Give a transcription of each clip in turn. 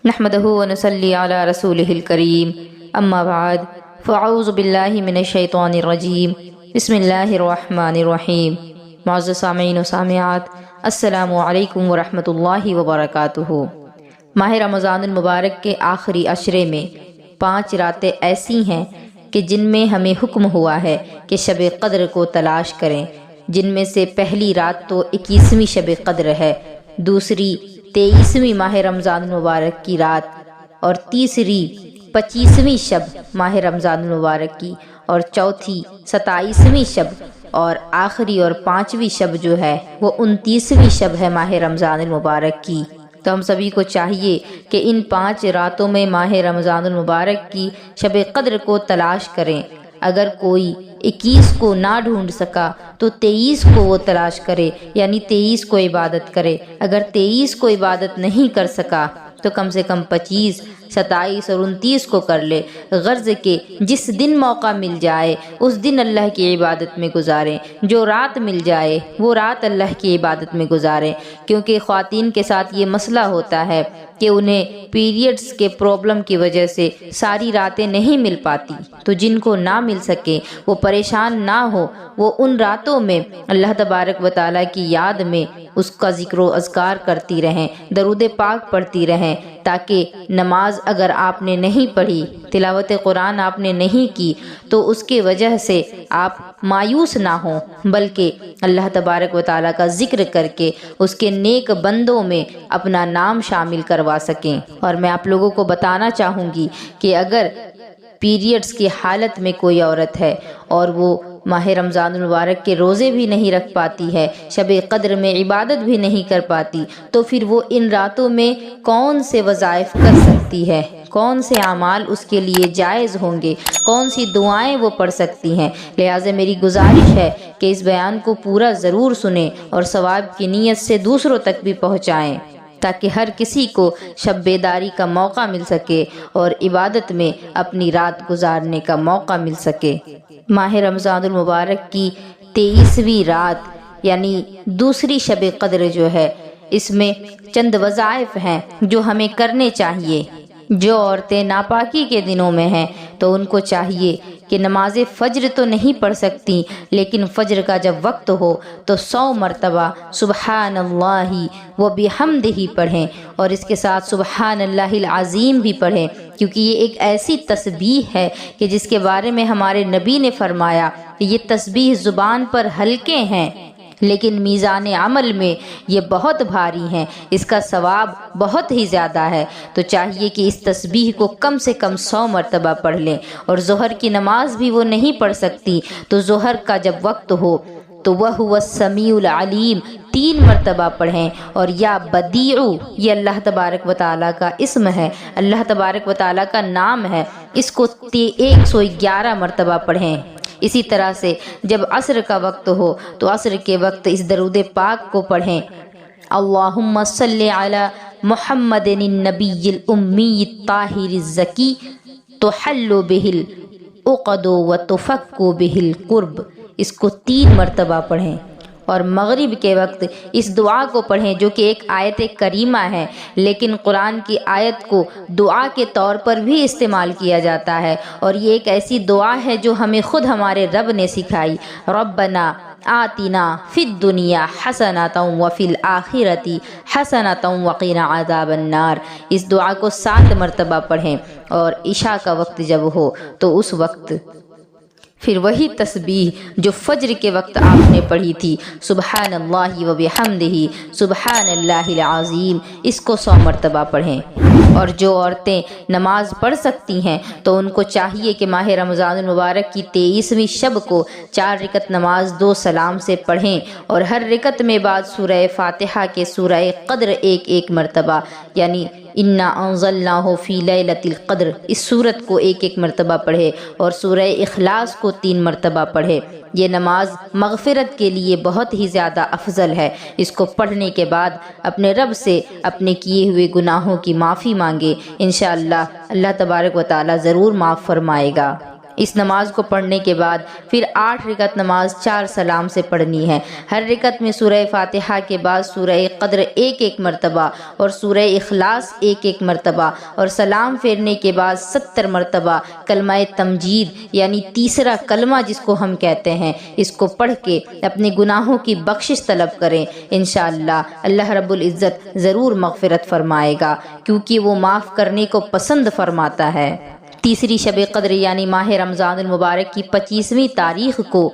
نحمده ونصلي على رسوله الكريم اما بعد فاعوذ باللہ من الشیطان الرجیم بسم اللہ الرحمن الرحیم۔ معزز سامعین و سامعات، السلام علیکم ورحمۃ اللہ وبرکاتہ۔ ماہ رمضان المبارک کے آخری عشرے میں 5 راتیں ایسی ہیں کہ جن میں ہمیں حکم ہوا ہے کہ شب قدر کو تلاش کریں، جن میں سے پہلی رات تو 21ویں شب قدر ہے، دوسری 23ویں ماہ رمضان المبارک کی رات، اور تیسری 25ویں شب ماہ رمضان المبارک کی، اور چوتھی 27ویں شب، اور آخری اور 5ویں شب جو ہے وہ 29ویں شب ہے ماہ رمضان المبارک کی۔ تو ہم سبھی کو چاہیے کہ ان 5 راتوں میں ماہ رمضان المبارک کی شب قدر کو تلاش کریں۔ اگر کوئی 21 کو نہ ڈھونڈ سکا تو 23 کو وہ تلاش کرے، یعنی 23 کو عبادت کرے۔ اگر 23 کو عبادت نہیں کر سکا تو کم سے کم 25، 27 اور 29 کو کر لے، غرض کہ جس دن موقع مل جائے اس دن اللہ کی عبادت میں گزاریں، جو رات مل جائے وہ رات اللہ کی عبادت میں گزاریں، کیونکہ خواتین کے ساتھ یہ مسئلہ ہوتا ہے کہ انہیں پیریڈز کے پرابلم کی وجہ سے ساری راتیں نہیں مل پاتی، تو جن کو نہ مل سکے وہ پریشان نہ ہو، وہ ان راتوں میں اللہ تبارک و تعالیٰ کی یاد میں اس کا ذکر و اذکار کرتی رہیں، درود پاک پڑھتی رہیں، تاکہ نماز اگر آپ نے نہیں پڑھی، تلاوت قرآن آپ نے نہیں کی تو اس کے وجہ سے آپ مایوس نہ ہوں، بلکہ اللہ تبارک و تعالیٰ کا ذکر کر کے اس کے نیک بندوں میں اپنا نام شامل کروا سکیں۔ اور میں آپ لوگوں کو بتانا چاہوں گی کہ اگر پیریڈز کی حالت میں کوئی عورت ہے اور وہ ماہ رمضان المبارک کے روزے بھی نہیں رکھ پاتی ہے، شب قدر میں عبادت بھی نہیں کر پاتی، تو پھر وہ ان راتوں میں کون سے وظائف کر سکتی ہے، کون سے اعمال اس کے لیے جائز ہوں گے، کون سی دعائیں وہ پڑھ سکتی ہیں۔ لہٰذا میری گزارش ہے کہ اس بیان کو پورا ضرور سنیں اور ثواب کی نیت سے دوسروں تک بھی پہنچائیں، تاکہ ہر کسی کو شب بیداری کا موقع مل سکے اور عبادت میں اپنی رات گزارنے کا موقع مل سکے۔ ماہ رمضان المبارک کی 23ویں رات یعنی دوسری شب قدر جو ہے، اس میں چند وظائف ہیں جو ہمیں کرنے چاہیے۔ جو عورتیں ناپاکی کے دنوں میں ہیں تو ان کو چاہیے کہ نماز فجر تو نہیں پڑھ سکتی، لیکن فجر کا جب وقت ہو تو 100 مرتبہ سبحان اللہ و بحمدہ پڑھیں، اور اس کے ساتھ سبحان اللہ العظیم بھی پڑھیں، کیونکہ یہ ایک ایسی تسبیح ہے کہ جس کے بارے میں ہمارے نبی نے فرمایا کہ یہ تسبیح زبان پر ہلکے ہیں لیکن میزان عمل میں یہ بہت بھاری ہیں، اس کا ثواب بہت ہی زیادہ ہے۔ تو چاہیے کہ اس تسبیح کو کم سے کم 100 مرتبہ پڑھ لیں، اور ظہر کی نماز بھی وہ نہیں پڑھ سکتی تو ظہر کا جب وقت ہو تو وَهُوَ السَّمِيعُ الْعَلِيمُ 3 مرتبہ پڑھیں، اور یا بدیع یہ اللہ تبارک و تعالیٰ کا اسم ہے، اللہ تبارک و تعالیٰ کا نام ہے، اس کو 111 مرتبہ پڑھیں۔ اسی طرح سے جب عصر کا وقت ہو تو عصر کے وقت اس درود پاک کو پڑھیں، اللہم صلی علی محمد النبی الامی الطاہر الزکی تحل بہ العقد وتفک بہ القرب، اس کو 3 مرتبہ پڑھیں۔ اور مغرب کے وقت اس دعا کو پڑھیں جو کہ ایک آیت کریمہ ہے، لیکن قرآن کی آیت کو دعا کے طور پر بھی استعمال کیا جاتا ہے، اور یہ ایک ایسی دعا ہے جو ہمیں خود ہمارے رب نے سکھائی، ربنا آتنا فی الدنیا حسنۃ وفی الآخرۃ حسنۃ وقنا عذاب النار۔ اس دعا کو 7 مرتبہ پڑھیں، اور عشاء کا وقت جب ہو تو اس وقت پھر وہی تسبیح جو فجر کے وقت آپ نے پڑھی تھی، سبحان اللہ و بحمدہ سبحان اللہ العظیم، اس کو 100 مرتبہ پڑھیں۔ اور جو عورتیں نماز پڑھ سکتی ہیں تو ان کو چاہیے کہ ماہ رمضان المبارک کی 23ویں شب کو 4 رکعت نماز 2 سلام سے پڑھیں، اور ہر رکعت میں بعد سورہ فاتحہ کے سورہ قدر ایک مرتبہ، یعنی انا انزلناہ فی لیلۃ القدر، اس سورت کو 1 مرتبہ پڑھے، اور سورہ اخلاص کو 3 مرتبہ پڑھے۔ یہ نماز مغفرت کے لیے بہت ہی زیادہ افضل ہے۔ اس کو پڑھنے کے بعد اپنے رب سے اپنے کیے ہوئے گناہوں کی معافی مانگے، انشاءاللہ اللہ تبارک و تعالی ضرور معاف فرمائے گا۔ اس نماز کو پڑھنے کے بعد پھر 8 رکعت نماز 4 سلام سے پڑھنی ہے۔ ہر رکعت میں سورہ فاتحہ کے بعد سورہ قدر ایک مرتبہ اور سورہ اخلاص ایک مرتبہ، اور سلام پھیرنے کے بعد 70 مرتبہ کلمہ تمجید یعنی تیسرا کلمہ جس کو ہم کہتے ہیں، اس کو پڑھ کے اپنے گناہوں کی بخشش طلب کریں۔ انشاءاللہ اللہ رب العزت ضرور مغفرت فرمائے گا، کیونکہ وہ معاف کرنے کو پسند فرماتا ہے۔ تیسری شب قدر یعنی ماہ رمضان المبارک کی 25ویں تاریخ کو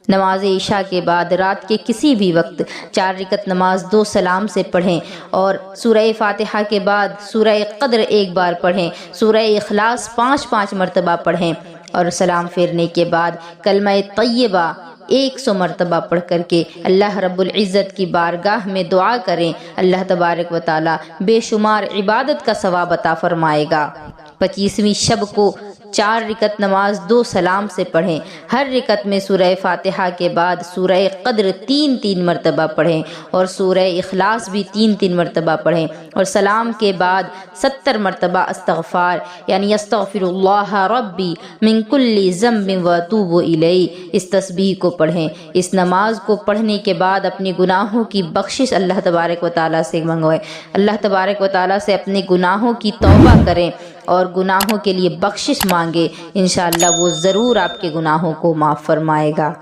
نماز عشاء کے بعد رات کے کسی بھی وقت 4 رکعت نماز 2 سلام سے پڑھیں، اور سورہ فاتحہ کے بعد سورہ قدر ایک بار پڑھیں، سورہ اخلاص 5 مرتبہ پڑھیں، اور سلام پھیرنے کے بعد کلمہ طیبہ 100 مرتبہ پڑھ کر کے اللہ رب العزت کی بارگاہ میں دعا کریں۔ اللہ تبارک و تعالی بے شمار عبادت کا ثواب عطا فرمائے گا۔ 25ویں شب کو 4 رکعت نماز 2 سلام سے پڑھیں، ہر رکعت میں سورہ فاتحہ کے بعد سورہ قدر 3 مرتبہ پڑھیں، اور سورہ اخلاص بھی 3 مرتبہ پڑھیں، اور سلام کے بعد 70 مرتبہ استغفار یعنی استغفر اللہ ربی من کل ذنب واتوب الیہ اس تسبیح کو پڑھیں۔ اس نماز کو پڑھنے کے بعد اپنے گناہوں کی بخشش اللہ تبارک و تعالیٰ سے منگوائیں، اللہ تبارک و تعالیٰ سے اپنے گناہوں کی توبہ کریں اور گناہوں کے لیے بخشش مانگے۔ انشاءاللہ وہ ضرور آپ کے گناہوں کو معاف فرمائے گا۔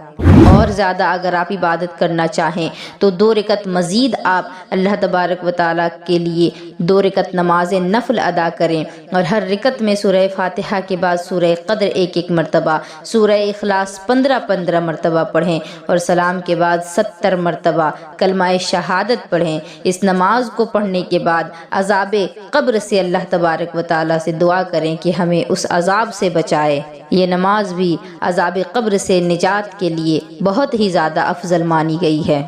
اور زیادہ اگر آپ عبادت کرنا چاہیں تو 2 رکعت مزید آپ اللہ تبارک و تعالیٰ کے لیے 2 رکعت نماز نفل ادا کریں، اور ہر رکعت میں سورہ فاتحہ کے بعد سورہ قدر ایک مرتبہ، سورہ اخلاص 15 مرتبہ پڑھیں، اور سلام کے بعد 70 مرتبہ کلمہ شہادت پڑھیں۔ اس نماز کو پڑھنے کے بعد عذاب قبر سے اللہ تبارک و تعالیٰ سے دعا کریں کہ ہمیں اس عذاب سے بچائے۔ یہ نماز بھی عذاب قبر سے نجات کے لیے بہت ہی زیادہ افضل مانی گئی ہے۔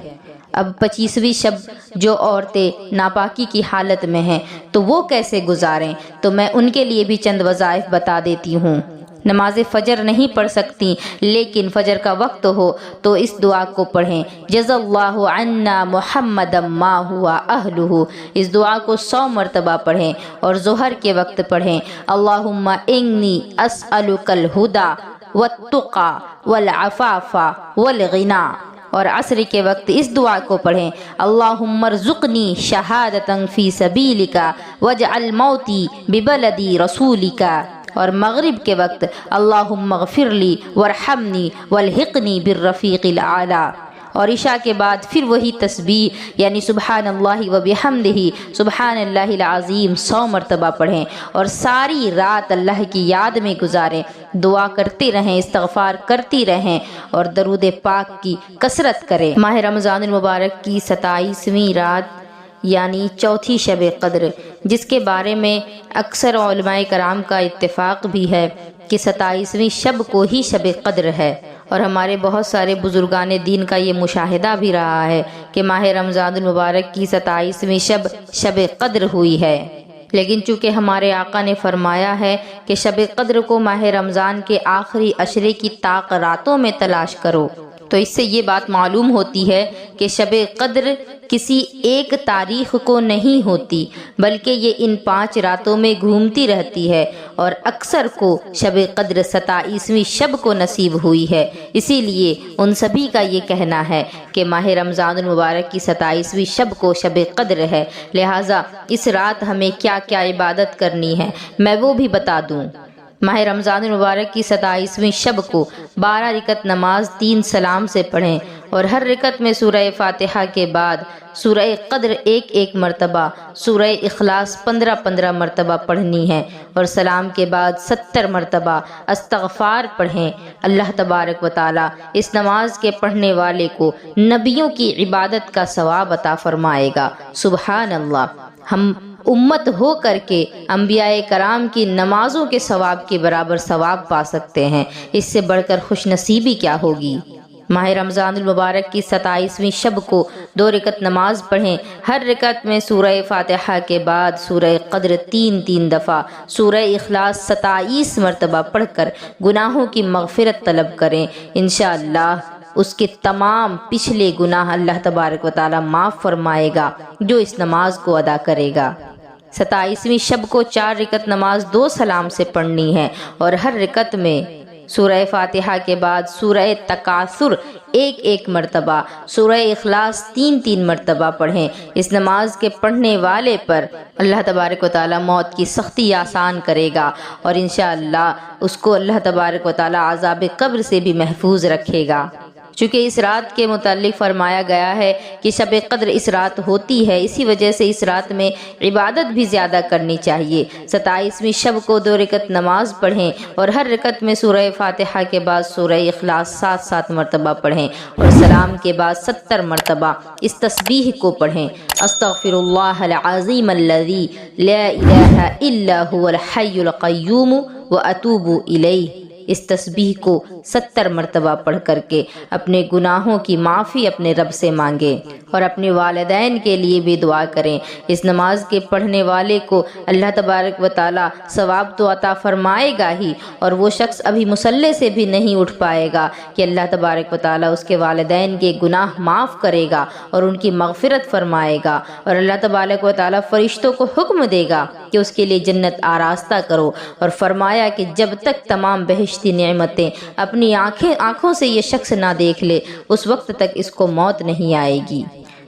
اب 25ویں شب جو عورتیں ناپاکی کی حالت میں ہیں تو وہ کیسے گزاریں، تو میں ان کے لیے بھی چند وظائف بتا دیتی ہوں۔ نماز فجر نہیں پڑھ سکتی لیکن فجر کا وقت ہو تو اس دعا کو پڑھیں، جزا اللہ عنا محمدا ما ہوا اہلہ۔ اس دعا کو 100 مرتبہ پڑھیں، اور ظہر کے وقت پڑھیں، اللہم انی اسألک الہدی والتقی والعفاف والغنی، اور عصر کے وقت اس دعا کو پڑھیں، اللہم ارزقنی شہادتا فی سبیلک واجعل موتی ببلدی رسولک، اور مغرب کے وقت اللہم اغفر لی وارحمنی والحقنی بالرفیق الاعلی، اور عشاء کے بعد پھر وہی تسبیح یعنی سبحان اللہ وبحمدہ سبحان اللہ العظیم 100 مرتبہ پڑھیں، اور ساری رات اللہ کی یاد میں گزاریں، دعا کرتے رہیں، استغفار کرتی رہیں، اور درود پاک کی کثرت کریں۔ ماہ رمضان المبارک کی 27ویں رات یعنی چوتھی شب قدر، جس کے بارے میں اکثر علماء کرام کا اتفاق بھی ہے کہ 27ویں شب کو ہی شب قدر ہے، اور ہمارے بہت سارے بزرگان دین کا یہ مشاہدہ بھی رہا ہے کہ ماہ رمضان المبارک کی 27ویں شب قدر ہوئی ہے۔ لیکن چونکہ ہمارے آقا نے فرمایا ہے کہ شب قدر کو ماہ رمضان کے آخری عشرے کی طاق راتوں میں تلاش کرو، تو اس سے یہ بات معلوم ہوتی ہے کہ شب قدر کسی ایک تاریخ کو نہیں ہوتی، بلکہ یہ ان 5 راتوں میں گھومتی رہتی ہے، اور اکثر کو شب قدر 27ویں شب کو نصیب ہوئی ہے۔ اسی لیے ان سبھی کا یہ کہنا ہے کہ ماہ رمضان المبارک کی 27ویں شب کو شب قدر ہے، لہٰذا اس رات ہمیں کیا کیا عبادت کرنی ہے میں وہ بھی بتا دوں۔ ماہ رمضان المبارک کی 27ویں شب کو 12 رکعت نماز 3 سلام سے پڑھیں، اور ہر رکعت میں سورہ فاتحہ کے بعد سورہ قدر ایک مرتبہ، سورہ اخلاص 15 مرتبہ پڑھنی ہے، اور سلام کے بعد 70 مرتبہ استغفار پڑھیں۔ اللہ تبارک و تعالی اس نماز کے پڑھنے والے کو نبیوں کی عبادت کا ثواب عطا فرمائے گا۔ سبحان اللہ، ہم امت ہو کر کے انبیاء کرام کی نمازوں کے ثواب کے برابر ثواب پا سکتے ہیں، اس سے بڑھ کر خوش نصیبی کیا ہوگی۔ ماہ رمضان المبارک کی 27ویں شب کو 2 رکعت نماز پڑھیں، ہر رکعت میں سورہ فاتحہ کے بعد سورہ قدر 3 دفعہ، سورہ اخلاص 27 مرتبہ پڑھ کر گناہوں کی مغفرت طلب کریں۔ انشاءاللہ اس کے تمام پچھلے گناہ اللہ تبارک و تعالی معاف فرمائے گا جو اس نماز کو ادا کرے گا۔ 27ویں شب کو 4 رکعت نماز 2 سلام سے پڑھنی ہے، اور ہر رکعت میں سورہ فاتحہ کے بعد سورہ تکاثر 1 مرتبہ، سورہ اخلاص 3 مرتبہ پڑھیں۔ اس نماز کے پڑھنے والے پر اللہ تبارک و تعالیٰ موت کی سختی آسان کرے گا، اور انشاءاللہ اس کو اللہ تبارک و تعالیٰ عذاب قبر سے بھی محفوظ رکھے گا۔ چونکہ اس رات کے متعلق فرمایا گیا ہے کہ شب قدر اس رات ہوتی ہے، اسی وجہ سے اس رات میں عبادت بھی زیادہ کرنی چاہیے۔ 27ویں شب کو 2 رکعت نماز پڑھیں، اور ہر رکعت میں سورہ فاتحہ کے بعد سورہ اخلاص 7 مرتبہ پڑھیں، اور سلام کے بعد 70 مرتبہ اس تسبیح کو پڑھیں: استغفر اللہ العظیم الذی لا الہ الا هو الحی القیوم واتوب الیہ۔ اس تسبیح کو 70 مرتبہ پڑھ کر کے اپنے گناہوں کی معافی اپنے رب سے مانگیں، اور اپنے والدین کے لیے بھی دعا کریں۔ اس نماز کے پڑھنے والے کو اللہ تبارک و تعالیٰ ثواب تو عطا فرمائے گا ہی، اور وہ شخص ابھی مصلی سے بھی نہیں اٹھ پائے گا کہ اللہ تبارک و تعالیٰ اس کے والدین کے گناہ معاف کرے گا اور ان کی مغفرت فرمائے گا، اور اللہ تبارک و تعالیٰ فرشتوں کو حکم دے گا کہ اس کے لیے جنت آراستہ کرو، اور فرمایا کہ جب تک تمام بہشتی نعمتیں اپنی آنکھوں سے یہ شخص نہ دیکھ لے، اس وقت تک اس کو موت نہیں آئے گی۔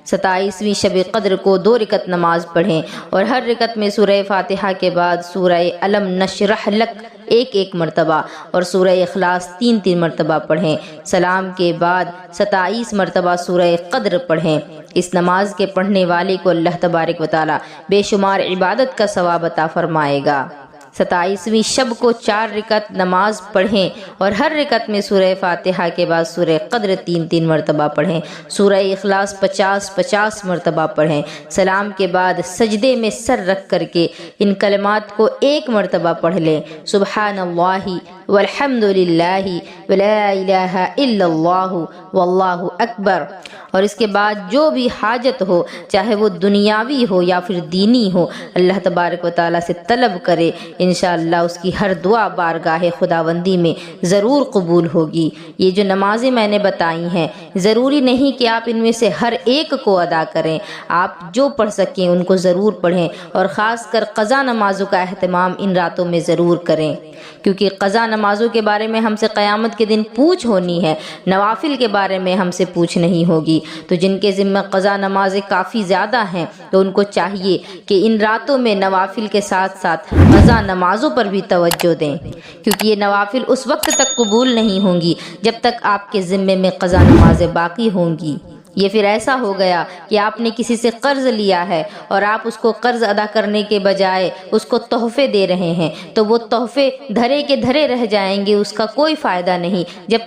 27ویں شب قدر کو 2 رکعت نماز پڑھیں، اور ہر رکعت میں سورہ فاتحہ کے بعد سورہ الم نشرح لک 1 مرتبہ اور سورہ اخلاص 3 مرتبہ پڑھیں۔ سلام کے بعد 27 مرتبہ سورہ قدر پڑھیں۔ اس نماز کے پڑھنے والے کو اللہ تبارک و تعالیٰ بے شمار عبادت کا ثواب عطا فرمائے گا۔ 27ویں شب کو 4 رکعت نماز پڑھیں، اور ہر رکعت میں سورہ فاتحہ کے بعد سورہ قدر 3 مرتبہ پڑھیں، سورہ اخلاص 50 مرتبہ پڑھیں۔ سلام کے بعد سجدے میں سر رکھ کر کے ان کلمات کو 1 مرتبہ پڑھ لیں: سبحان اللہ والحمد للہ ولا الہ الا اللہ واللہ اکبر۔ اور اس کے بعد جو بھی حاجت ہو، چاہے وہ دنیاوی ہو یا پھر دینی ہو، اللہ تبارک و تعالیٰ سے طلب کرے، انشاءاللہ اس کی ہر دعا بارگاہ خداوندی میں ضرور قبول ہوگی۔ یہ جو نمازیں میں نے بتائی ہیں، ضروری نہیں کہ آپ ان میں سے ہر ایک کو ادا کریں، آپ جو پڑھ سکیں ان کو ضرور پڑھیں، اور خاص کر قضا نمازوں کا اہتمام ان راتوں میں ضرور کریں، کیونکہ قضا نمازوں کے بارے میں ہم سے قیامت کے دن پوچھ ہونی ہے، نوافل کے بارے میں ہم سے پوچھ نہیں ہوگی۔ تو جن کے ذمہ قضا نمازیں کافی زیادہ ہیں، تو ان کو چاہیے کہ ان راتوں میں نوافل کے ساتھ ساتھ قضا نمازوں پر بھی توجہ دیں، کیونکہ یہ نوافل اس وقت تک قبول نہیں ہوں گی جب تک آپ کے ذمے میں قضا نمازیں باقی ہوں گی۔ یہ پھر ایسا ہو گیا کہ آپ نے کسی سے قرض لیا ہے، اور آپ اس کو قرض ادا کرنے کے بجائے اس کو تحفے دے رہے ہیں، تو وہ تحفے دھرے کے دھرے رہ جائیں گے، اس کا کوئی فائدہ نہیں جب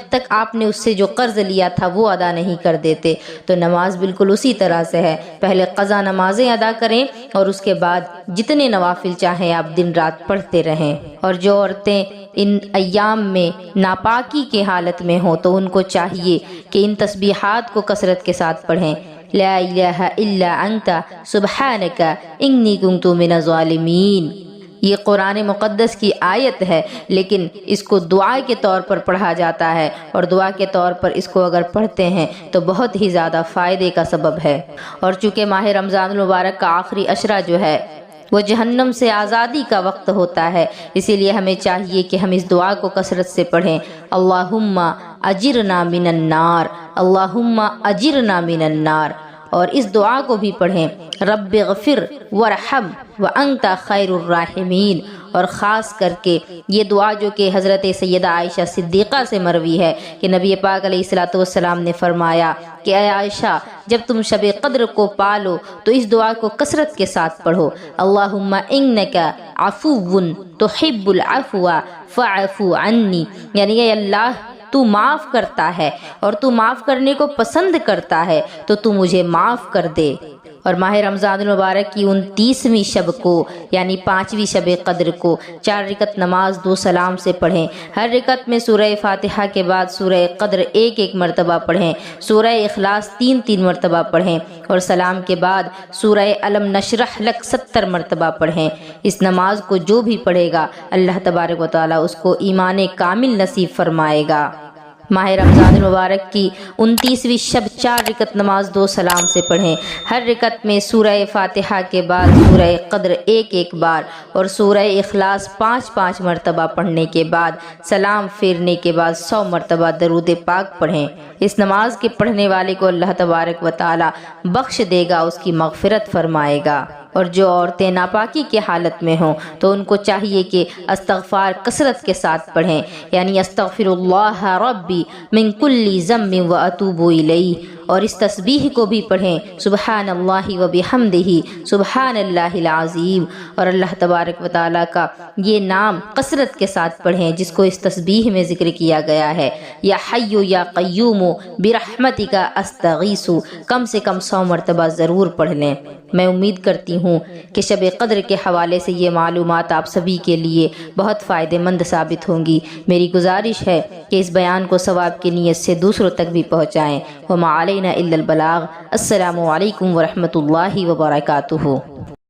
تک آپ نے اس سے جو قرض لیا تھا وہ ادا نہیں کر دیتے۔ تو نماز بالکل اسی طرح سے ہے، پہلے قضا نمازیں ادا کریں، اور اس کے بعد جتنے نوافل چاہیں آپ دن رات پڑھتے رہیں۔ اور جو عورتیں ان ایام میں ناپاکی کے حالت میں ہوں، تو ان کو چاہیے کہ ان تسبیحات کو کثرت کے ساتھ پڑھیں: لا الہ الا انت سبحانک انی کنت من الظالمین۔ یہ قرآن مقدس کی آیت ہے، لیکن اس کو دعا کے طور پر پڑھا جاتا ہے، اور دعا کے طور پر اس کو اگر پڑھتے ہیں تو بہت ہی زیادہ فائدے کا سبب ہے۔ اور چونکہ ماہ رمضان المبارک کا آخری عشرہ جو ہے وہ جہنم سے آزادی کا وقت ہوتا ہے، اسی لیے ہمیں چاہیے کہ ہم اس دعا کو کثرت سے پڑھیں: اللہم اجرنا من النار، اللہم اجرنا من النار۔ اور اس دعا کو بھی پڑھیں: رب اغفر ورحم وانت خیر الراحمین۔ اور خاص کر کے یہ دعا جو کہ حضرت سیدہ عائشہ صدیقہ سے مروی ہے کہ نبی پاک علیہ الصلوۃ والسلام نے فرمایا کہ اے عائشہ، جب تم شب قدر کو پالو تو اس دعا کو کثرت کے ساتھ پڑھو: اللہم انک عفو تحب العفو فاعف عنی، یعنی اے اللہ تو معاف کرتا ہے اور تو معاف کرنے کو پسند کرتا ہے، تو تو مجھے معاف کر دے۔ اور ماہ رمضان المبارک کی 29ویں شب کو یعنی 5ویں شب قدر کو 4 رکعت نماز 2 سلام سے پڑھیں۔ ہر رکعت میں سورہ فاتحہ کے بعد سورہ قدر 1 مرتبہ پڑھیں، سورہ اخلاص 3 مرتبہ پڑھیں، اور سلام کے بعد سورہ الم نشرح لک 70 مرتبہ پڑھیں۔ اس نماز کو جو بھی پڑھے گا اللہ تبارک و تعالیٰ اس کو ایمان کامل نصیب فرمائے گا۔ ماہ رمضان المبارک کی 29ویں شب 4 رکعت نماز 2 سلام سے پڑھیں۔ ہر رکعت میں سورہ فاتحہ کے بعد سورہ قدر ایک بار اور سورہ اخلاص 5 مرتبہ پڑھنے کے بعد سلام پھیرنے کے بعد 100 مرتبہ درود پاک پڑھیں۔ اس نماز کے پڑھنے والے کو اللہ تبارک و تعالی بخش دے گا، اس کی مغفرت فرمائے گا۔ اور جو عورتیں ناپاکی کی حالت میں ہوں تو ان کو چاہیے کہ استغفار کثرت کے ساتھ پڑھیں، یعنی استغفر اللہ ربی من کل ذنب و اتوب الیہ، اور اس تسبیح کو بھی پڑھیں سبحان اللہ و بحمدہ سبحان اللہ العظیم، اور اللہ تبارک و تعالیٰ کا یہ نام کثرت کے ساتھ پڑھیں جس کو اس تسبیح میں ذکر کیا گیا ہے، یا حی یا قیوم برحمتک استغیث، کم سے کم 100 مرتبہ ضرور پڑھ لیں۔ میں امید کرتی ہوں کہ شب قدر کے حوالے سے یہ معلومات آپ سبھی کے لیے بہت فائدہ مند ثابت ہوں گی۔ میری گزارش ہے کہ اس بیان کو ثواب کی نیت سے دوسروں تک بھی پہنچائیں۔ وما علینا الا البلاغ۔ السلام علیکم ورحمۃ اللہ وبرکاتہ۔